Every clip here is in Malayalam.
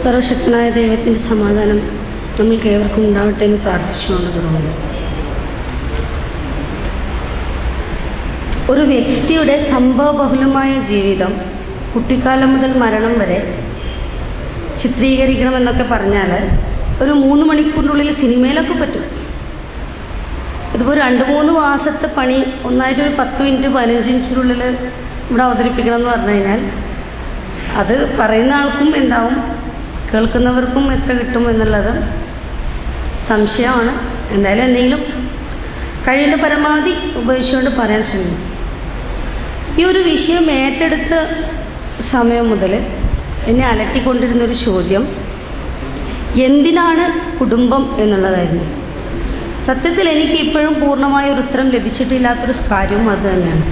സർവശക്തനായ ദൈവത്തിൻ്റെ സമാധാനം നമ്മൾക്ക് ഏവർക്കും ഉണ്ടാവട്ടെ എന്ന് പ്രാർത്ഥിച്ചുകൊണ്ട് തുടങ്ങുന്നു. ഒരു വ്യക്തിയുടെ സംഭവബഹുലമായ ജീവിതം കുട്ടിക്കാലം മുതൽ മരണം വരെ ചിത്രീകരിക്കണമെന്നൊക്കെ പറഞ്ഞാൽ ഒരു 3 മണിക്കൂറിനുള്ളിൽ സിനിമയിലൊക്കെ പറ്റും. ഇതിപ്പോൾ 2-3 മാസത്തെ പണി ഒന്നായിട്ട് ഒരു 10 മിനിറ്റ് 15 മിനിറ്റിനുള്ളിൽ ഇവിടെ അവതരിപ്പിക്കണം എന്ന് പറഞ്ഞു കഴിഞ്ഞാൽ അത് പറയുന്ന ആൾക്കും എന്താവും, കേൾക്കുന്നവർക്കും എത്ര കിട്ടും എന്നുള്ളത് സംശയമാണ്. എന്തായാലും എന്തെങ്കിലും കഴിയുന്ന പരമാവധി ഉപയോഗിച്ചുകൊണ്ട് പറയാൻ ശ്രമിക്കും. ഈ ഒരു വിഷയം ഏറ്റെടുത്ത സമയം മുതൽ എന്നെ അലട്ടിക്കൊണ്ടിരുന്നൊരു ചോദ്യം എന്തിനാണ് കുടുംബം എന്നുള്ളതായിരുന്നു. സത്യത്തിൽ എനിക്ക് ഇപ്പോഴും പൂർണ്ണമായ ഒരു ഉത്തരം ലഭിച്ചിട്ടില്ലാത്തൊരു കാര്യവും അത് തന്നെയാണ്.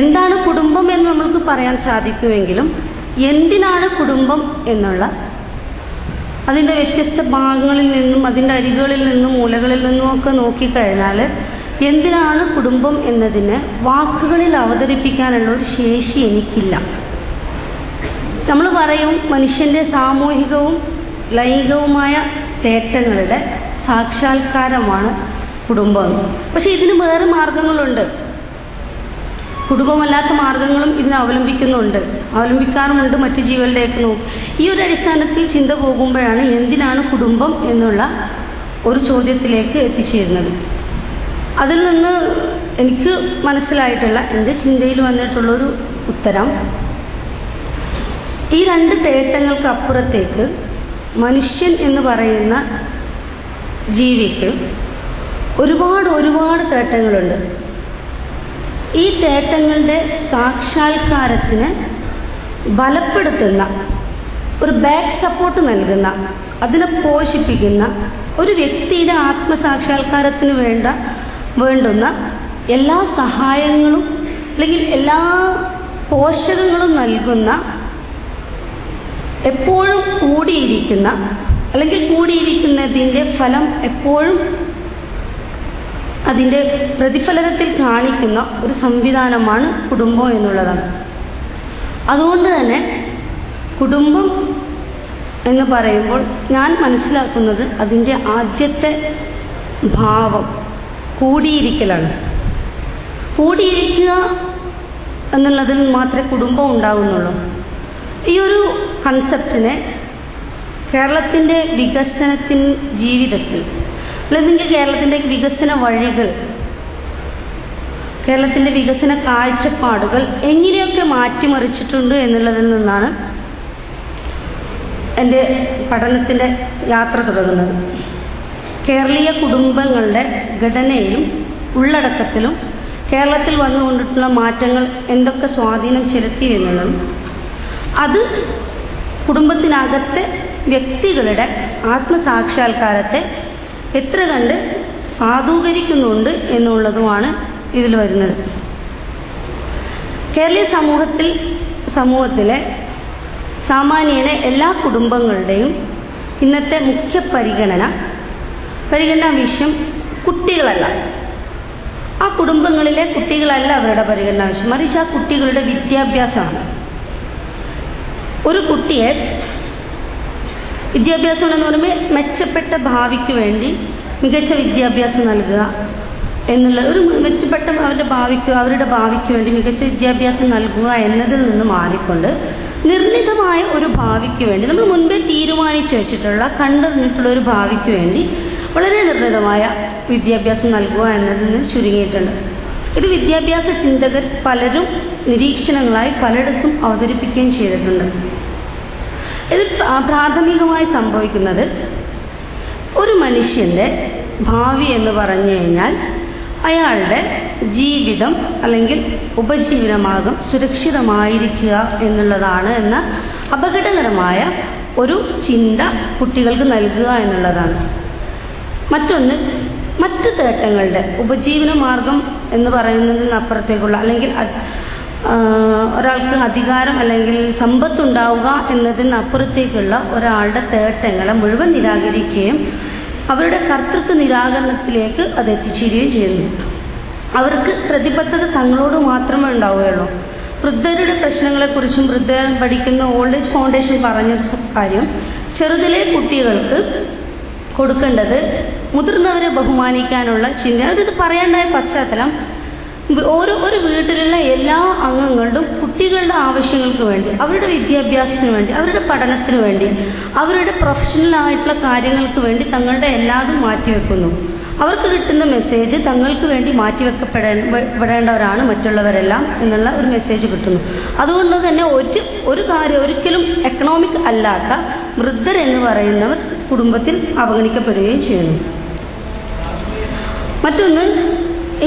എന്താണ് കുടുംബം എന്ന് നമ്മൾക്ക് പറയാൻ സാധിക്കുമെങ്കിലും എന്തിനാണ് കുടുംബം എന്നുള്ള അതിൻ്റെ വ്യത്യസ്ത ഭാഗങ്ങളിൽ നിന്നും അതിൻ്റെ അരികുകളിൽ നിന്നും മൂലകളിൽ നിന്നും ഒക്കെ നോക്കിക്കഴിഞ്ഞാൽ എന്തിനാണ് കുടുംബം എന്നതിന് വാക്കുകളിൽ അവതരിപ്പിക്കാനുള്ള ഒരു ശേഷി എനിക്കില്ല. നമ്മൾ പറയും മനുഷ്യൻ്റെ സാമൂഹികവും ലൈംഗികവുമായ തേറ്റങ്ങളുടെ സാക്ഷാത്കാരമാണ് കുടുംബം. പക്ഷെ ഇതിന് വേറെ മാർഗങ്ങളുണ്ട്. കുടുംബമല്ലാത്ത മാർഗങ്ങളും ഇതിനെ അവലംബിക്കാറുമുണ്ട് മറ്റു ജീവികളുടെയൊക്കെ നോക്കും. ഈ ഒരു അടിസ്ഥാനത്തിൽ ചിന്ത പോകുമ്പോഴാണ് എന്തിനാണ് കുടുംബം എന്നുള്ള ഒരു ചോദ്യത്തിലേക്ക് എത്തിച്ചേരുന്നത്. അതിൽ നിന്ന് എനിക്ക് മനസ്സിലായിട്ടുള്ള എൻ്റെ ചിന്തയിൽ വന്നിട്ടുള്ളൊരു ഉത്തരം, ഈ 2 തേട്ടങ്ങൾക്ക് അപ്പുറത്തേക്ക് മനുഷ്യൻ എന്ന് പറയുന്ന ജീവിക്ക് ഒരുപാട് തേട്ടങ്ങളുണ്ട്. ഈ തേട്ടങ്ങളുടെ സാക്ഷാത്കാരത്തിന് ബലപ്പെടുത്തുന്ന ഒരു ബാക്ക് സപ്പോർട്ട് നൽകുന്ന, അതിനെ പോഷിപ്പിക്കുന്ന ഒരു വ്യക്തിയുടെ ആത്മസാക്ഷാത്കാരത്തിന് വേണ്ടുന്ന എല്ലാ സഹായങ്ങളും അല്ലെങ്കിൽ എല്ലാ പോഷകങ്ങളും നൽകുന്ന, എപ്പോഴും കൂടിയിരിക്കുന്ന അല്ലെങ്കിൽ കൂടിയിരിക്കുന്നതിൻ്റെ ഫലം എപ്പോഴും അതിൻ്റെ പ്രതിഫലനത്തിൽ കാണിക്കുന്ന ഒരു സംവിധാനമാണ് കുടുംബം എന്നുള്ളതാണ്. അതുകൊണ്ട് തന്നെ കുടുംബം എന്ന് പറയുമ്പോൾ ഞാൻ മനസ്സിലാക്കുന്നത് അതിൻ്റെ ആദ്യത്തെ ഭാവം കൂടിയിരിക്കലാണ്. കൂടിയിരിക്കുക എന്നുള്ളതിൽ മാത്രമേ കുടുംബം ഉണ്ടാകുന്നുള്ളൂ. ഈ ഒരു കൺസെപ്റ്റിനെ കേരളത്തിൻ്റെ ജീവിതത്തിൽ അല്ലെങ്കിൽ കേരളത്തിൻ്റെ വികസന വഴികൾ, കേരളത്തിൻ്റെ വികസന കാഴ്ചപ്പാടുകൾ എങ്ങനെയൊക്കെ മാറ്റിമറിച്ചിട്ടുണ്ട് എന്നുള്ളതിൽ നിന്നാണ് എൻ്റെ പഠനത്തിൻ്റെ യാത്ര തുടങ്ങുന്നത്. കേരളീയ കുടുംബങ്ങളുടെ ഘടനയിലും ഉള്ളടക്കത്തിലും കേരളത്തിൽ വന്നുകൊണ്ടിട്ടുള്ള മാറ്റങ്ങൾ എന്തൊക്കെ സ്വാധീനം ചെലുത്തി എന്നുള്ളതും അത് കുടുംബത്തിനകത്തെ വ്യക്തികളുടെ ആത്മസാക്ഷാത്കാരത്തെ എത്ര കണ്ട് സാധൂകരിക്കുന്നുണ്ട് എന്നുള്ളതുമാണ് ഇതിൽ വരുന്നത്. കേരളീയ സമൂഹത്തിലെ സാമാന്യനെ എല്ലാ കുടുംബങ്ങളുടെയും ഇന്നത്തെ മുഖ്യ പരിഗണനാ വിഷയം കുട്ടികളല്ല. ആ കുടുംബങ്ങളിലെ കുട്ടികളല്ല അവരുടെ പരിഗണനാ വിഷയം, മറിച്ച് ആ കുട്ടികളുടെ വിദ്യാഭ്യാസമാണ്. ഒരു കുട്ടിയെ വിദ്യാഭ്യാസം എന്ന് പറയുമ്പോൾ മെച്ചപ്പെട്ട ഭാവിക്ക് വേണ്ടി മികച്ച വിദ്യാഭ്യാസം നൽകുക എന്നുള്ള ഒരു മെച്ചപ്പെട്ട അവരുടെ ഭാവിക്ക് വേണ്ടി മികച്ച വിദ്യാഭ്യാസം നൽകുക എന്നതിൽ നിന്ന് മാറിക്കൊണ്ട് നിർണിതമായ ഒരു ഭാവിക്ക് വേണ്ടി നമ്മൾ മുൻപേ തീരുമാനിച്ചു വെച്ചിട്ടുള്ള കണ്ടറിഞ്ഞിട്ടുള്ള ഒരു ഭാവിക്ക് വേണ്ടി വളരെ നിർണിതമായ വിദ്യാഭ്യാസം നൽകുക എന്നതിൽ നിന്ന് ചുരുങ്ങിയിട്ടുണ്ട്. ഇത് വിദ്യാഭ്യാസ ചിന്തകർ പലരും നിരീക്ഷണങ്ങളായി പലയിടത്തും അവതരിപ്പിക്കുകയും ചെയ്തിട്ടുണ്ട്. ഇത് പ്രാഥമികമായി സംഭവിക്കുന്നത് ഒരു മനുഷ്യൻ്റെ ഭാവി എന്ന് പറഞ്ഞു കഴിഞ്ഞാൽ അയാളുടെ ജീവിതം അല്ലെങ്കിൽ ഉപജീവനമാർഗം സുരക്ഷിതമായിരിക്കുക എന്നുള്ളതാണ് എന്ന അപകടകരമായ ഒരു ചിന്ത കുട്ടികൾക്ക് നൽകുക എന്നുള്ളതാണ്. മറ്റൊന്ന്, മറ്റ് തേട്ടങ്ങളുടെ ഉപജീവന മാർഗം എന്ന് പറയുന്നതിനപ്പുറത്തേക്കുള്ള അല്ലെങ്കിൽ ഒരാൾക്ക് അധികാരം അല്ലെങ്കിൽ സമ്പത്തുണ്ടാവുക എന്നതിനപ്പുറത്തേക്കുള്ള ഒരാളുടെ തേട്ടങ്ങളെ മുഴുവൻ നിരാകരിക്കുകയും അവരുടെ കർത്തൃത്വ നിരാകരണത്തിലേക്ക് അത് എത്തിച്ചേരുകയും ചെയ്യുന്നു. അവർക്ക് പ്രതിബദ്ധത തങ്ങളോട് മാത്രമേ ഉണ്ടാവുകയുള്ളൂ. വൃദ്ധരുടെ പ്രശ്നങ്ങളെക്കുറിച്ചും വൃദ്ധർ പഠിക്കുന്ന ഓൾഡ് ഏജ് ഫൗണ്ടേഷൻ പറഞ്ഞൊരു കാര്യം, ചെറുതിലെ കുട്ടികൾക്ക് കൊടുക്കേണ്ടത് മുതിർന്നവരെ ബഹുമാനിക്കാനുള്ള ചിന്ത. അവരിത് പറയാണ്ടായ പശ്ചാത്തലം, ഒരു വീട്ടിലുള്ള എല്ലാ അംഗങ്ങളും കുട്ടികളുടെ ആവശ്യങ്ങൾക്ക് വേണ്ടി, അവരുടെ വിദ്യാഭ്യാസത്തിന് വേണ്ടി, അവരുടെ പഠനത്തിന് വേണ്ടി, അവരുടെ പ്രൊഫഷണലായിട്ടുള്ള കാര്യങ്ങൾക്ക് വേണ്ടി തങ്ങളുടെ എല്ലാതും മാറ്റിവെക്കുന്നു. അവർക്ക് കിട്ടുന്ന മെസ്സേജ് തങ്ങൾക്ക് വേണ്ടി മാറ്റിവെക്കപ്പെടേണ്ടവരാണ് മറ്റുള്ളവരെല്ലാം എന്നുള്ള ഒരു മെസ്സേജ് കിട്ടുന്നു. അതുകൊണ്ട് തന്നെ ഒരു കാര്യം ഒരിക്കലും എക്കണോമിക് അല്ലാത്ത വൃദ്ധർ എന്ന് പറയുന്നവർ കുടുംബത്തിൽ അവഗണിക്കപ്പെടുകയും ചെയ്യുന്നു. മറ്റൊന്ന്,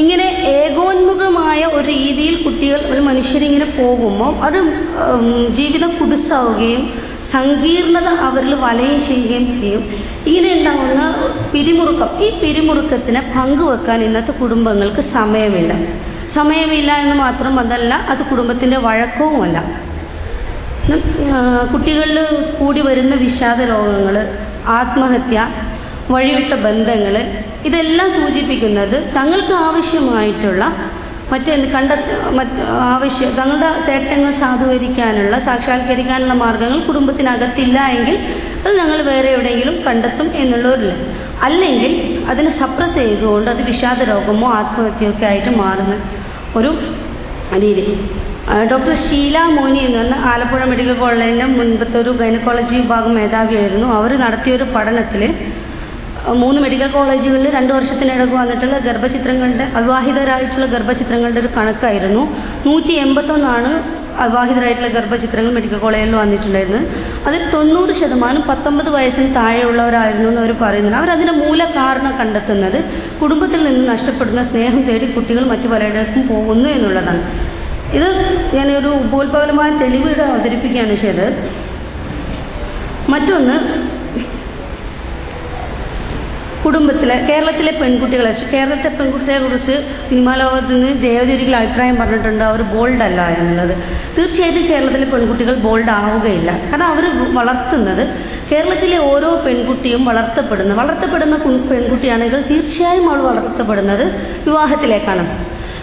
ഇങ്ങനെ ഏകോന്മുഖമായ ഒരു രീതിയിൽ കുട്ടികൾ, ഒരു മനുഷ്യരിങ്ങനെ പോകുമ്പോൾ അത് ജീവിതം കുടുസാവുകയും സങ്കീർണത അവരിൽ വലയം ചെയ്യുകയും ചെയ്യും. ഇങ്ങനെ ഉണ്ടാകുന്ന പിരിമുറുക്കം, ഈ പിരിമുറുക്കത്തിന് പങ്കുവെക്കാൻ ഇന്നത്തെ കുടുംബങ്ങൾക്ക് സമയമില്ല എന്ന് മാത്രം അതല്ല, അത് കുടുംബത്തിൻ്റെ വഴക്കവുമല്ല. കുട്ടികളിൽ കൂടി വരുന്ന വിഷാദ രോഗങ്ങൾ, ആത്മഹത്യ, വഴിവിട്ട ബന്ധങ്ങൾ, ഇതെല്ലാം സൂചിപ്പിക്കുന്നത് തങ്ങൾക്ക് ആവശ്യമായിട്ടുള്ള തങ്ങളുടെ തേട്ടങ്ങൾ സാക്ഷാത്കരിക്കാനുള്ള മാർഗങ്ങൾ കുടുംബത്തിനകത്തില്ല എങ്കിൽ അത് ഞങ്ങൾ വേറെ എവിടെയെങ്കിലും കണ്ടെത്തും എന്നുള്ളവരില്ല. അല്ലെങ്കിൽ അതിനെ സപ്രസ് ചെയ്തുകൊണ്ട് അത് വിഷാദ രോഗമോ ആത്മഹത്യയൊക്കെ ആയിട്ട് മാറുന്ന ഒരു രീതി. ഡോക്ടർ ഷീല മോനി എന്ന് പറഞ്ഞ ആലപ്പുഴ മെഡിക്കൽ കോളേജിൻ്റെ മുൻപത്തെ ഒരു ഗൈനക്കോളജി വിഭാഗം മേധാവിയായിരുന്നു. അവർ നടത്തിയൊരു പഠനത്തിൽ 3 മെഡിക്കൽ കോളേജുകളിൽ 2 വർഷത്തിനിടയ്ക്ക് വന്നിട്ടുള്ള ഗർഭചിത്രങ്ങളുടെ, അവിവാഹിതരായിട്ടുള്ള ഗർഭചിത്രങ്ങളുടെ ഒരു കണക്കായിരുന്നു. 181 അവിവാഹിതരായിട്ടുള്ള ഗർഭചിത്രങ്ങൾ മെഡിക്കൽ കോളേജിൽ വന്നിട്ടുണ്ടായിരുന്നത്. അതിൽ 90% 19 വയസ്സിന് താഴെയുള്ളവരായിരുന്നു എന്ന് അവർ പറയുന്നുണ്ട്. അവരതിൻ്റെ മൂല കാരണം കണ്ടെത്തുന്നത് കുടുംബത്തിൽ നിന്ന് നഷ്ടപ്പെടുന്ന സ്നേഹം തേടി കുട്ടികൾ മറ്റു പലയിടത്തും പോകുന്നു എന്നുള്ളതാണ്. ഇത് ഞാനൊരു ഉപോത്പകലമായ തെളിവ് അവതരിപ്പിക്കുകയാണ് ചെയ്തത്. മറ്റൊന്ന്, കേരളത്തിലെ പെൺകുട്ടികളെക്കുറിച്ച് സിനിമാ ലോകത്ത് നിന്ന് ജയവതി ഒരിക്കലും അഭിപ്രായം പറഞ്ഞിട്ടുണ്ട്, അവർ ബോൾഡ് അല്ല എന്നുള്ളത്. തീർച്ചയായിട്ടും കേരളത്തിലെ പെൺകുട്ടികൾ ബോൾഡ് ആവുകയില്ല. കാരണം അവർ വളർത്തുന്നത്, കേരളത്തിലെ ഓരോ പെൺകുട്ടിയും വളർത്തപ്പെടുന്ന പെൺകുട്ടിയാണെങ്കിൽ തീർച്ചയായും അവൾ വളർത്തപ്പെടുന്നത് വിവാഹത്തിലേക്കാണ്.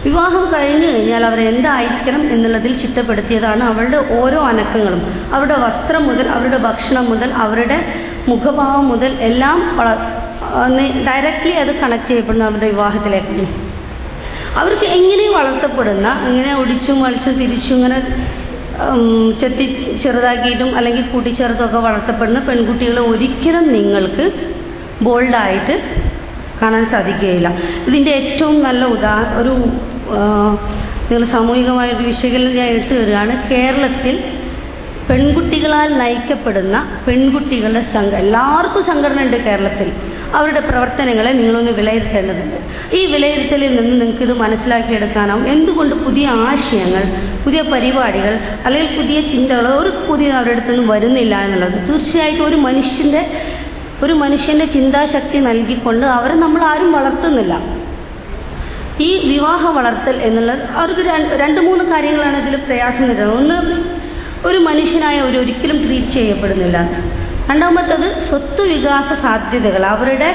വിവാഹം കഴിഞ്ഞു കഴിഞ്ഞാൽ അവർ എന്തായിരിക്കണം എന്നുള്ളതിൽ ചിട്ടപ്പെടുത്തിയതാണ് അവളുടെ ഓരോ അനക്കങ്ങളും. അവരുടെ വസ്ത്രം മുതൽ, അവരുടെ ഭക്ഷണം മുതൽ, അവരുടെ മുഖഭാവം മുതൽ എല്ലാം ഡയറക്റ്റ്ലി അത് കണക്ട് ചെയ്യപ്പെടുന്നു അവരുടെ വിവാഹത്തിലേക്ക്. അവർക്ക് എങ്ങനെയും വളർത്തപ്പെടുന്ന, ഇങ്ങനെ ഒടിച്ചും വലിച്ചും തിരിച്ചും ഇങ്ങനെ ചെറുതാക്കിയിട്ടും അല്ലെങ്കിൽ കൂട്ടിച്ചേർത്തുമൊക്കെ വളർത്തപ്പെടുന്ന പെൺകുട്ടികളെ ഒരിക്കലും നിങ്ങൾക്ക് ബോൾഡായിട്ട് കാണാൻ സാധിക്കുകയില്ല. ഇതിൻ്റെ ഏറ്റവും നല്ല നിങ്ങൾ സാമൂഹികമായൊരു വിശകലനം ഞാൻ ഇട്ട് തരികയാണ്. കേരളത്തിൽ പെൺകുട്ടികളാൽ നയിക്കപ്പെടുന്ന പെൺകുട്ടികളുടെ എല്ലാവർക്കും സംഘടന ഉണ്ട് കേരളത്തിൽ. അവരുടെ പ്രവർത്തനങ്ങളെ നിങ്ങളൊന്ന് വിലയിരുത്തേണ്ടതുണ്ട്. ഈ വിലയിരുത്തലിൽ നിന്ന് നിങ്ങൾക്കിത് മനസ്സിലാക്കിയെടുക്കാനാവും എന്തുകൊണ്ട് പുതിയ ആശയങ്ങൾ, പുതിയ പരിപാടികൾ അല്ലെങ്കിൽ പുതിയ ചിന്തകൾ പുതിയ അവരുടെ അടുത്തൊന്നും വരുന്നില്ല എന്നുള്ളത്. തീർച്ചയായിട്ടും ഒരു മനുഷ്യൻ്റെ ചിന്താശക്തി നൽകിക്കൊണ്ട് അവരെ നമ്മൾ ആരും വളർത്തുന്നില്ല. ഈ വിവാഹ വളർത്തൽ എന്നുള്ളത് അവർക്ക് 2-3 കാര്യങ്ങളാണ് ഇതിൽ പ്രയാസം തരുന്നത്. ഒന്ന്, ഒരു മനുഷ്യനായ ഒരിക്കലും ട്രീറ്റ് ചെയ്യപ്പെടുന്നില്ല. രണ്ടാമത്തത്, സ്വത്തുവികാസ സാധ്യതകൾ, അവരുടെ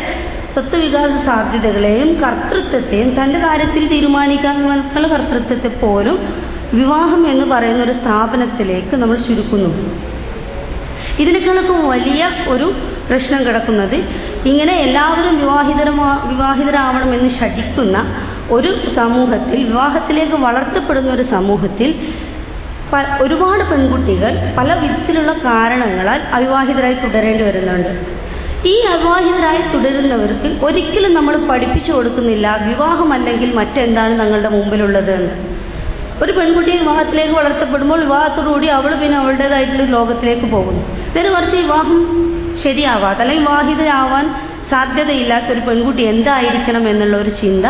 സ്വത്തുവികാസ സാധ്യതകളെയും കർത്തൃത്വത്തെയും തൻ്റെ കാര്യത്തിൽ തീരുമാനിക്കാനുള്ള കർത്തൃത്വത്തെ പോലും വിവാഹം എന്ന് പറയുന്ന ഒരു സ്ഥാപനത്തിലേക്ക് നമ്മൾ ചുരുക്കുന്നു. ഇതിനേക്കാളൊക്കെ വലിയ ഒരു പ്രശ്നം കിടക്കുന്നത്, ഇങ്ങനെ എല്ലാവരും വിവാഹിതരാവണമെന്ന് ശഠിക്കുന്ന ഒരു സമൂഹത്തിൽ, വിവാഹത്തിലേക്ക് വളർത്തപ്പെടുന്ന ഒരു സമൂഹത്തിൽ ഒരുപാട് പെൺകുട്ടികൾ പല വിധത്തിലുള്ള കാരണങ്ങളാൽ അവിവാഹിതരായി തുടരേണ്ടി വരുന്നുണ്ട്. ഈ അവിവാഹിതരായി തുടരുന്നവർക്ക് ഒരിക്കലും നമ്മൾ പഠിപ്പിച്ചു കൊടുക്കുന്നില്ല വിവാഹം അല്ലെങ്കിൽ മറ്റെന്താണ് ഞങ്ങളുടെ മുമ്പിലുള്ളത് എന്ന്. ഒരു പെൺകുട്ടി വിവാഹത്തിലേക്ക് വളർത്തപ്പെടുമ്പോൾ വിവാഹത്തോടുകൂടി അവൾ പിന്നെ അവളുടേതായിട്ടുള്ള ലോകത്തിലേക്ക് പോകുന്നു. നേരെ മറിച്ച് വിവാഹം ശരിയാവാത്ത അല്ലെങ്കിൽ വിവാഹിതരാവാൻ സാധ്യതയില്ലാത്ത ഒരു പെൺകുട്ടി എന്തായിരിക്കണം എന്നുള്ള ഒരു ചിന്ത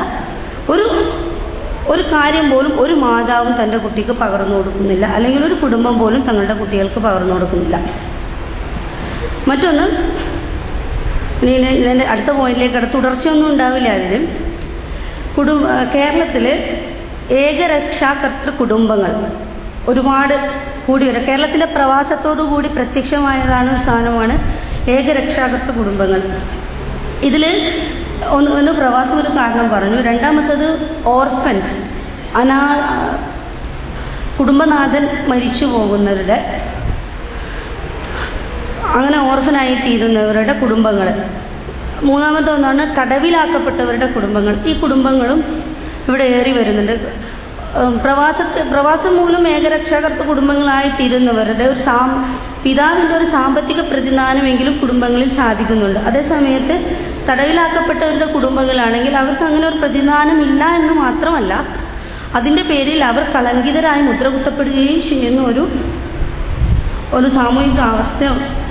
ഒരു കാര്യം പോലും ഒരു മാതാവും തൻ്റെ കുട്ടിക്ക് പകർന്നു കൊടുക്കുന്നില്ല, അല്ലെങ്കിൽ ഒരു കുടുംബം പോലും തങ്ങളുടെ കുട്ടികൾക്ക് പകർന്നു കൊടുക്കുന്നില്ല. മറ്റൊന്ന്, ഇതിൻ്റെ അടുത്ത പോയിന്റിലേക്ക് തുടർച്ചയൊന്നും ഉണ്ടാവില്ല. അതിന് കേരളത്തിൽ ഏകരക്ഷാകർതൃ കുടുംബങ്ങൾ ഒരുപാട് കൂടി വരും. കേരളത്തിലെ പ്രവാസത്തോടു കൂടി പ്രത്യക്ഷമായതാണ് ഒരു സാധനമാണ് ഏകരക്ഷാകർതൃ കുടുംബങ്ങൾ. ഇതിൽ ഒന്ന് പ്രവാസം ഒരു കാരണം പറഞ്ഞു. രണ്ടാമത്തത് ഓർഫൻസ്, കുടുംബനാഥൻ മരിച്ചു പോകുന്നവരുടെ, അങ്ങനെ ഓർഫനായി തീരുന്നവരുടെ കുടുംബങ്ങൾ. മൂന്നാമത്തെ ഒന്നാണ് തടവിലാക്കപ്പെട്ടവരുടെ കുടുംബങ്ങൾ. ഈ കുടുംബങ്ങളും ഇവിടെ ഏറി വരുന്നുണ്ട്. പ്രവാസം മൂലം ഏകരക്ഷാകർത്ത കുടുംബങ്ങളായി തീരുന്നവരുടെ ഒരു പിതാവിൻ്റെ ഒരു സാമ്പത്തിക പ്രതിദാനമെങ്കിലും കുടുംബങ്ങളിൽ സാധിക്കുന്നുണ്ട്. അതേസമയത്ത് തടവിലാക്കപ്പെട്ടവരുടെ കുടുംബങ്ങളാണെങ്കിൽ അവർക്ക് അങ്ങനെ ഒരു പ്രതിദാനം ഇല്ല എന്ന് മാത്രമല്ല, അതിൻ്റെ പേരിൽ അവർ കളങ്കിതരായി മുദ്രകുത്തപ്പെടുകയും ചെയ്യുന്ന ഒരു സാമൂഹിക അവസ്ഥ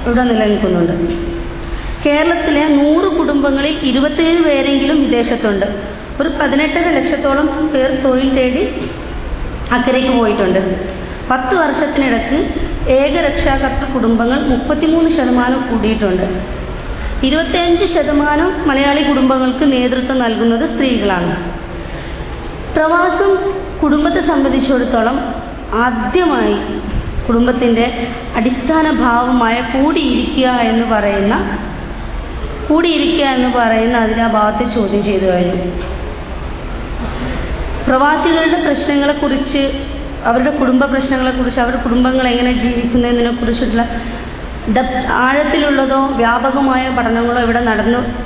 ഇവിടെ നിലനിൽക്കുന്നുണ്ട്. കേരളത്തിലെ 100 കുടുംബങ്ങളിൽ 27 പേരെങ്കിലും വിദേശത്തുണ്ട്. ഒരു 18.5 ലക്ഷത്തോളം പേർ തൊഴിൽ തേടി അക്കരയ്ക്ക് പോയിട്ടുണ്ട്. 10 വർഷത്തിനിടയ്ക്ക് ഏകരക്ഷാകർത്തൃ കുടുംബങ്ങൾ 33% കൂടിയിട്ടുണ്ട്. 25% മലയാളി കുടുംബങ്ങൾക്ക് നേതൃത്വം നൽകുന്നത് സ്ത്രീകളാണ്. പ്രവാസം കുടുംബത്തെ സംബന്ധിച്ചിടത്തോളം ആദ്യമായി കുടുംബത്തിൻ്റെ അടിസ്ഥാന ഭാവമായ കൂടിയിരിക്കുക എന്ന് പറയുന്ന അതിനെ ആ ഭാവത്തെ ചോദ്യം ചെയ്തു കഴിഞ്ഞു. പ്രവാസികളുടെ പ്രശ്നങ്ങളെക്കുറിച്ച്, അവരുടെ കുടുംബ പ്രശ്നങ്ങളെക്കുറിച്ച്, അവരുടെ കുടുംബങ്ങൾ എങ്ങനെ ജീവിക്കുന്നതിനെക്കുറിച്ചുള്ള ആഴത്തിലുള്ളതോ വ്യാപകമായ പഠനങ്ങളോ ഇവിടെ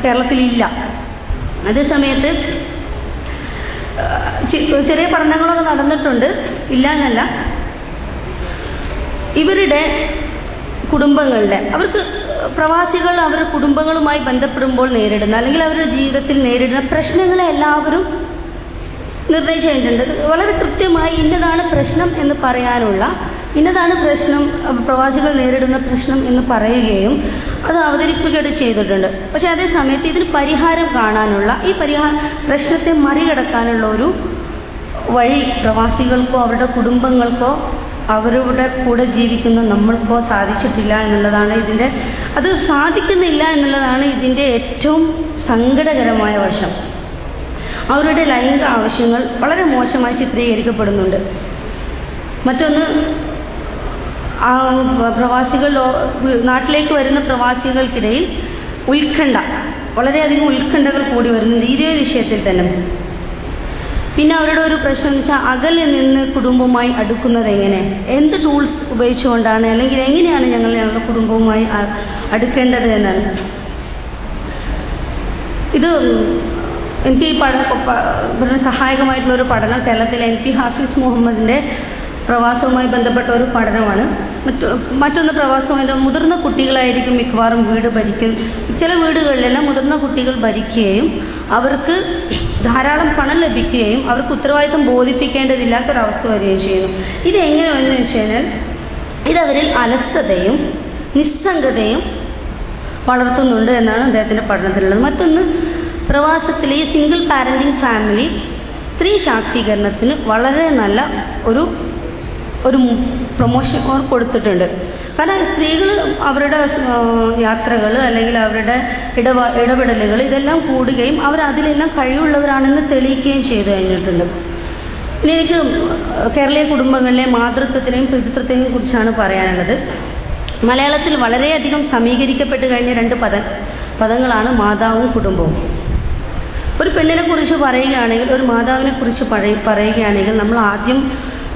കേരളത്തിലില്ല. അതേസമയത്ത് ചെറിയ പഠനങ്ങളൊക്കെ നടന്നിട്ടുണ്ട്, ഇല്ല എന്നല്ല. ഇവരുടെ കുടുംബങ്ങളുടെ, അവർക്ക് പ്രവാസികൾ അവരുടെ കുടുംബങ്ങളുമായി ബന്ധപ്പെടുമ്പോൾ നേരിടുന്ന, അല്ലെങ്കിൽ അവരുടെ ജീവിതത്തിൽ നേരിടുന്ന പ്രശ്നങ്ങളെ എല്ലാവരും നിർണയിച്ചിട്ടുണ്ട്. വളരെ കൃത്യമായി ഇന്നതാണ് പ്രശ്നം എന്ന് പറയാനുള്ള, ഇന്നതാണ് പ്രശ്നം, പ്രവാസികൾ നേരിടുന്ന പ്രശ്നം എന്ന് പറയുകയും അത് അവതരിപ്പിക്കുകയും ചെയ്തിട്ടുണ്ട്. പക്ഷേ അതേ സമയത്ത് ഇതിന് പരിഹാരം കാണാനുള്ള, ഈ പ്രശ്നത്തെ മറികടക്കാനുള്ള ഒരു വഴി പ്രവാസികൾക്കോ അവരുടെ കുടുംബങ്ങൾക്കോ അവരുടെ കൂടെ ജീവിക്കുന്ന നമ്മൾക്കോ സാധിച്ചിട്ടില്ല എന്നുള്ളതാണ് അത് സാധിക്കുന്നില്ല എന്നുള്ളതാണ് ഇതിൻ്റെ ഏറ്റവും സങ്കടകരമായ വശം. അവരുടെ ലൈംഗിക ആവശ്യങ്ങൾ വളരെ മോശമായി ചിത്രീകരിക്കപ്പെടുന്നുണ്ട്. മറ്റൊന്ന്, നാട്ടിലേക്ക് വരുന്ന പ്രവാസികൾക്കിടയിൽ വളരെയധികം ഉത്കണ്ഠകൾ കൂടി വരുന്നുണ്ട് ഇതേ വിഷയത്തിൽ തന്നെ. പിന്നെ അവരുടെ ഒരു പ്രശ്നം എന്ന് വെച്ചാൽ അകലെ നിന്ന് കുടുംബവുമായി അടുക്കുന്നത് എങ്ങനെ, എന്ത് ടൂൾസ് ഉപയോഗിച്ചുകൊണ്ടാണ്, അല്ലെങ്കിൽ എങ്ങനെയാണ് ഞങ്ങളുടെ കുടുംബവുമായി അടുക്കേണ്ടത് എന്നാണ്. ഇത് എനിക്ക് ഈ സഹായകമായിട്ടുള്ളൊരു പഠനം കേരളത്തിലെ NP ഹാഫിസ് മുഹമ്മദിൻ്റെ പ്രവാസവുമായി ബന്ധപ്പെട്ട ഒരു പഠനമാണ്. മറ്റൊന്ന് പ്രവാസവുമായിട്ട് മുതിർന്ന കുട്ടികളായിരിക്കും മിക്കവാറും വീട് ഭരിക്കും. ചില വീടുകളിലെല്ലാം മുതിർന്ന കുട്ടികൾ ഭരിക്കുകയും അവർക്ക് ധാരാളം പണം ലഭിക്കുകയും അവർക്ക് ഉത്തരവാദിത്വം ബോധിപ്പിക്കേണ്ടതില്ലാത്തൊരവസ്ഥ വരികയും ചെയ്യുന്നു. ഇതെങ്ങനെയെന്ന് വെച്ച് കഴിഞ്ഞാൽ ഇതവരിൽ അലസതയും നിസ്സംഗതയും വളർത്തുന്നുണ്ട് എന്നാണ് അദ്ദേഹത്തിൻ്റെ പഠനത്തിലുള്ളത്. മറ്റൊന്ന്, പ്രവാസത്തിലെ ഈ സിംഗിൾ പാരൻറ്റിങ് ഫാമിലി സ്ത്രീ ശാക്തീകരണത്തിന് വളരെ നല്ല ഒരു പ്രൊമോഷൻ കൊടുത്തിട്ടുണ്ട്. കാരണം സ്ത്രീകൾ അവരുടെ യാത്രകൾ അല്ലെങ്കിൽ അവരുടെ ഇടപെടലുകൾ ഇതെല്ലാം കൂടുകയും അവർ അതിലെല്ലാം കഴിവുള്ളവരാണെന്ന് തെളിയിക്കുകയും ചെയ്തു കഴിഞ്ഞിട്ടുണ്ട്. ഇനി എനിക്ക് കേരളീയ കുടുംബങ്ങളിലെ മാതൃത്വത്തിനെയും പിതൃത്വത്തെയും കുറിച്ചാണ് പറയാനുള്ളത്. മലയാളത്തിൽ വളരെയധികം സമീകരിക്കപ്പെട്ട് കഴിഞ്ഞ 2 പദങ്ങളാണ് മാതാവും കുടുംബവും. ഒരു പെണ്ണിനെ കുറിച്ച് പറയുകയാണെങ്കിൽ, ഒരു മാതാവിനെ കുറിച്ച് പറയുകയാണെങ്കിൽ നമ്മൾ ആദ്യം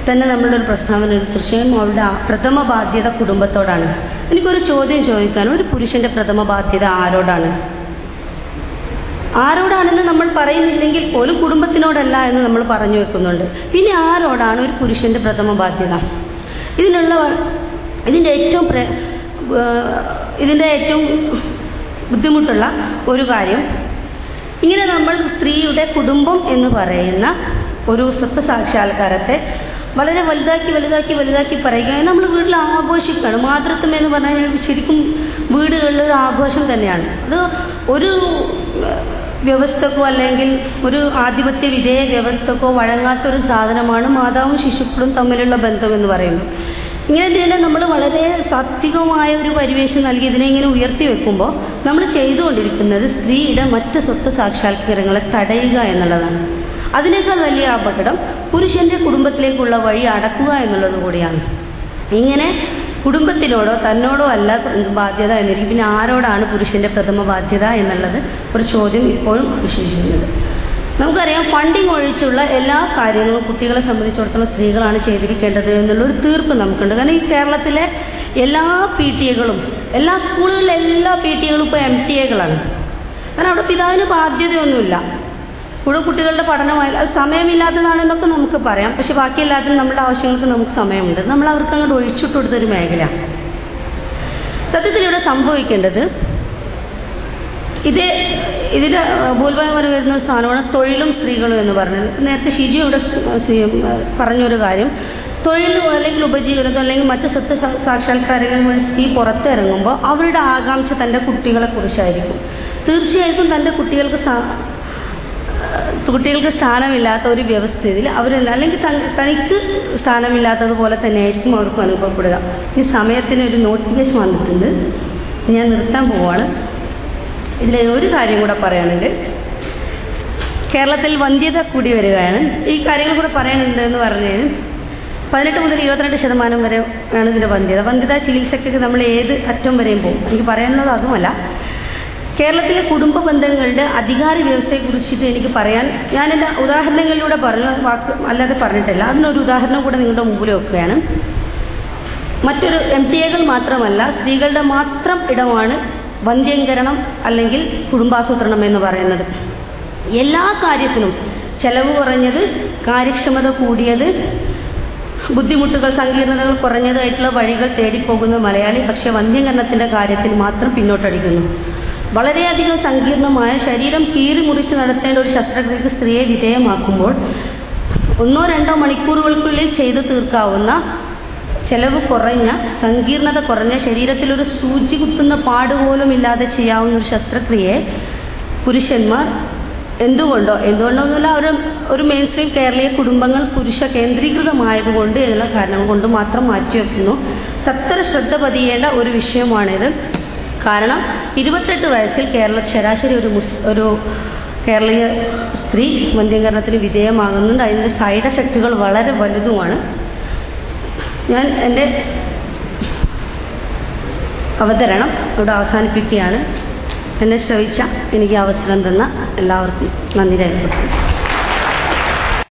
തന്നെ നമ്മളൊരു പ്രസ്താവന തീർച്ചയായും അവരുടെ പ്രഥമ ബാധ്യത കുടുംബത്തോടാണ്. എനിക്കൊരു ചോദ്യം ചോദിക്കാൻ, ഒരു പുരുഷൻ്റെ പ്രഥമ ബാധ്യത ആരോടാണെന്ന് നമ്മൾ പറയുന്നില്ലെങ്കിൽ പോലും കുടുംബത്തിനോടല്ല എന്ന് നമ്മൾ പറഞ്ഞു വെക്കുന്നുണ്ട്. പിന്നെ ആരോടാണ് ഒരു പുരുഷൻ്റെ പ്രഥമ ബാധ്യത? ഇതിൻ്റെ ഏറ്റവും ബുദ്ധിമുട്ടുള്ള ഒരു കാര്യം, ഇങ്ങനെ നമ്മൾ സ്ത്രീയുടെ കുടുംബം എന്ന് പറയുന്ന ഒരു സ്വത്വസാക്ഷാത്കാരത്തെ വളരെ വലുതാക്കി പറയുക. നമ്മൾ വീട്ടിൽ ആഘോഷിക്കുകയാണ്. മാതൃത്വം എന്ന് പറഞ്ഞാൽ ശരിക്കും വീടുകളിൽ ഒരു ആഘോഷം തന്നെയാണ്. അത് ഒരു വ്യവസ്ഥക്കോ അല്ലെങ്കിൽ ഒരു ആധിപത്യ വിധേയ വ്യവസ്ഥക്കോ വഴങ്ങാത്തൊരു സാധനമാണ് മാതാവും ശിശുക്കളും തമ്മിലുള്ള ബന്ധം എന്ന് പറയുന്നത്. ഇങ്ങനെ തന്നെ നമ്മൾ വളരെ സാത്വികമായ ഒരു പരിവേഷം നൽകി ഇതിനെ ഇങ്ങനെ ഉയർത്തി വെക്കുമ്പോൾ നമ്മൾ ചെയ്തുകൊണ്ടിരിക്കുന്നത് സ്ത്രീയുടെ മറ്റ് സ്വത്ത് സാക്ഷാത്കാരങ്ങളെ തടയുക എന്നുള്ളതാണ്. അതിനേക്കാൾ വലിയ അപകടം പുരുഷൻ്റെ കുടുംബത്തിലേക്കുള്ള വഴി അടക്കുക എന്നുള്ളത് കൂടിയാണ്. ഇങ്ങനെ കുടുംബത്തിനോടോ തന്നോടോ അല്ല ബാധ്യത എന്നിരിക്കും, പിന്നെ ആരോടാണ് പുരുഷൻ്റെ പ്രഥമ ബാധ്യത എന്നുള്ളത് ഒരു ചോദ്യം ഇപ്പോഴും വിശേഷിക്കുന്നത്. നമുക്കറിയാം ഫണ്ടിങ് ഒഴിച്ചുള്ള എല്ലാ കാര്യങ്ങളും കുട്ടികളെ സംബന്ധിച്ചിടത്തോളം സ്ത്രീകളാണ് ചെയ്തിരിക്കേണ്ടത് എന്നുള്ളൊരു തീർപ്പ് നമുക്കുണ്ട്. കാരണം ഈ കേരളത്തിലെ എല്ലാ PTA-കളും എല്ലാ സ്കൂളുകളിലെ എല്ലാ PTA-കളും ഇപ്പോൾ MTA-കളാണ്. കാരണം അവിടെ പിതാവിന് ബാധ്യതയൊന്നുമില്ല. കൂടുതൽ കുട്ടികളുടെ പഠനമായി അത് സമയമില്ലാത്തതാണെന്നൊക്കെ നമുക്ക് പറയാം. പക്ഷെ ബാക്കിയെല്ലാത്തിനും നമ്മുടെ ആവശ്യങ്ങൾക്ക് നമുക്ക് സമയമുണ്ട്. നമ്മൾ അവർക്ക് അങ്ങോട്ട് ഒഴിച്ചിട്ട് കൊടുത്തൊരു മേഖല. സത്യത്തിൽ ഇവിടെ സംഭവിക്കേണ്ടത് ഇതിൻ്റെ ഭൂരിഭാഗം വരുന്ന ഒരു സാധനമാണ് തൊഴിലും സ്ത്രീകളും എന്ന് പറഞ്ഞത്. നേരത്തെ ഷിജു ഇവിടെ പറഞ്ഞൊരു കാര്യം, തൊഴിലും അല്ലെങ്കിൽ ഉപജീവനത്തോ അല്ലെങ്കിൽ മറ്റ് സ്വത്ത് സാക്ഷാത്കാരങ്ങളിൽ വഴി സ്ത്രീ പുറത്തിറങ്ങുമ്പോൾ അവരുടെ ആകാംക്ഷ തൻ്റെ കുട്ടികളെ കുറിച്ചായിരിക്കും. തീർച്ചയായിട്ടും തൻ്റെ കുട്ടികൾക്ക് സ്ഥാനമില്ലാത്ത ഒരു വ്യവസ്ഥയിൽ അവർ അല്ലെങ്കിൽ തനിക്ക് സ്ഥാനമില്ലാത്തതുപോലെ തന്നെയായിരിക്കും അവർക്കും അനുഭവപ്പെടുക. ഈ സമയത്തിന് ഒരു നോട്ടിഫിക്കേഷൻ വന്നിട്ടുണ്ട്, ഞാൻ നിർത്താൻ പോവാണ്. ഇതിൽ ഒരു കാര്യം കൂടെ പറയാനുണ്ട്. കേരളത്തിൽ വന്ധ്യത കൂടി വരികയാണ്. ഈ കാര്യങ്ങൾ കൂടെ പറയാനുണ്ട് എന്ന് പറഞ്ഞാൽ 18 മുതൽ 22% വരെ ആണ് ഇതിൻ്റെ വന്ധ്യത ചികിത്സയ്ക്ക് നമ്മൾ ഏത് അറ്റം വരെയും പോകും. എനിക്ക് പറയാനുള്ളത് അതുമല്ല, കേരളത്തിലെ കുടുംബ ബന്ധങ്ങളുടെ അധികാര വ്യവസ്ഥയെക്കുറിച്ചിട്ട് എനിക്ക് പറയാൻ ഞാൻ എൻ്റെ ഉദാഹരണങ്ങളിലൂടെ പറഞ്ഞു, അല്ലാതെ പറഞ്ഞിട്ടില്ല. അതിനൊരു ഉദാഹരണം കൂടെ നിങ്ങളുടെ മുമ്പിൽ വെക്കുകയാണ്. മറ്റൊരു MTA-കൾ മാത്രമല്ല, സ്ത്രീകളുടെ മാത്രം ഇടമാണ് വന്ധ്യംകരണം അല്ലെങ്കിൽ കുടുംബാസൂത്രണം എന്ന് പറയുന്നത്. എല്ലാ കാര്യത്തിനും ചെലവ് കുറഞ്ഞത്, കാര്യക്ഷമത കൂടിയത്, ബുദ്ധിമുട്ടുകൾ സങ്കീർണതകൾ കുറഞ്ഞതായിട്ടുള്ള വഴികൾ തേടിപ്പോകുന്ന മലയാളി പക്ഷേ വന്ധ്യംകരണത്തിൻ്റെ കാര്യത്തിൽ മാത്രം പിന്നോട്ടടിക്കുന്നു. വളരെയധികം സങ്കീർണമായ ശരീരം കീറി മുറിച്ച് നടത്തേണ്ട ഒരു ശസ്ത്രക്രിയക്ക് സ്ത്രീയെ വിധേയമാക്കുമ്പോൾ 1-2 മണിക്കൂറുകൾക്കുള്ളിൽ ചെയ്തു തീർക്കാവുന്ന, ചെലവ് കുറഞ്ഞ, സങ്കീർണത കുറഞ്ഞ, ശരീരത്തിലൊരു സൂചി കുത്തുന്ന പാടുപോലും ഇല്ലാതെ ചെയ്യാവുന്ന ഒരു ശസ്ത്രക്രിയയെ പുരുഷന്മാർ എന്തുകൊണ്ടൊന്നുമില്ല, ഒരു മെയിൻ സ്ട്രീം കേരളീയ കുടുംബങ്ങൾ പുരുഷ കേന്ദ്രീകൃതമായതുകൊണ്ട് എന്നുള്ള കാരണങ്ങൾ കൊണ്ട് മാത്രം മാറ്റിവെക്കുന്നു. സത്ര ശ്രദ്ധ പതിയേണ്ട ഒരു വിഷയമാണിത്. കാരണം 28 വയസ്സിൽ ശരാശരി ഒരു കേരളീയ സ്ത്രീ വന്ധ്യംകരണത്തിന് വിധേയമാകുന്നുണ്ട്. അതിൻ്റെ സൈഡ് എഫക്റ്റുകൾ വളരെ വലുതുമാണ്. ഞാൻ എൻ്റെ അവതരണം ഇവിടെ അവസാനിപ്പിക്കുകയാണ്. എന്നെ ശ്രവിച്ച എനിക്ക് അവസരം തന്ന എല്ലാവർക്കും നന്ദി രേഖപ്പെടുത്തുന്നു.